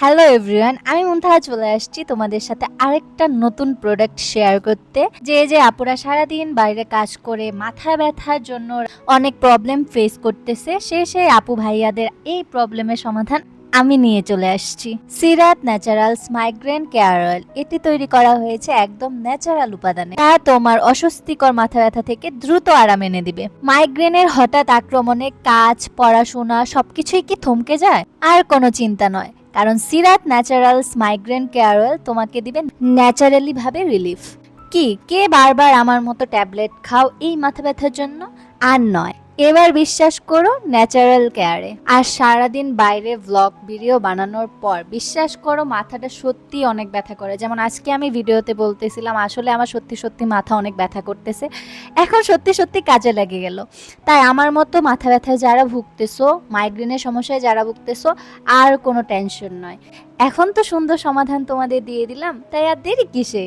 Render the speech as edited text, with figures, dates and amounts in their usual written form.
Hello everyone, আমি মুনতাহা চলে আসছি তোমাদের সাথে আরেকটা নতুন প্রোডাক্ট শেয়ার করতে। যে আপুরা সারাদিন বাইরে কাজ করে মাথা ব্যথার জন্য অনেক প্রবলেম ফেস করতেছে, সেই আপু ভাইয়াদের এই প্রবলেমের সমাধান আমি নিয়ে চলে আসছি। সিরাত ন্যাচারালস মাইগ্রেন কেয়ার অয়েল, এটি তৈরি করা হয়েছে একদম ন্যাচারাল উপাদানে। তা তোমার অস্বস্তিকর মাথা ব্যথা থেকে দ্রুত আরাম এনে দিবে। মাইগ্রেনের হঠাৎ আক্রমণে কাজ, পড়াশোনা সবকিছুই কি থমকে যায়? আর কোনো চিন্তা নয়, কারণ সিরাত ন্যাচারালস মাইগ্রেন কেয়ার অয়েল তোমাকে দিবে ন্যাচারালি ভাবে রিলিফ। কে বারবার আমার মতো ট্যাবলেট খাও এই মাথা ব্যথার জন্য? আর নয়, এবার বিশ্বাস করো ন্যাচারাল কেয়ারে। আর সারাদিন বাইরে ভ্লগ ভিডিও বানানোর পর বিশ্বাস করো মাথাটা সত্যি অনেক ব্যথা করে। যেমন আজকে আমি ভিডিওতে বলতেছিলাম আসলে আমার সত্যি সত্যি মাথা অনেক ব্যথা করতেছে, এখন সত্যি সত্যি কাজে লেগে গেল। তাই আমার মতো মাথা ব্যথায় যারা ভুগতেছো, মাইগ্রেনের সমস্যায় যারা ভুগতেছো, আর কোনো টেনশন নয়। এখন তো সুন্দর সমাধান তোমাদের দিয়ে দিলাম, তাই আর দেরি কিসে?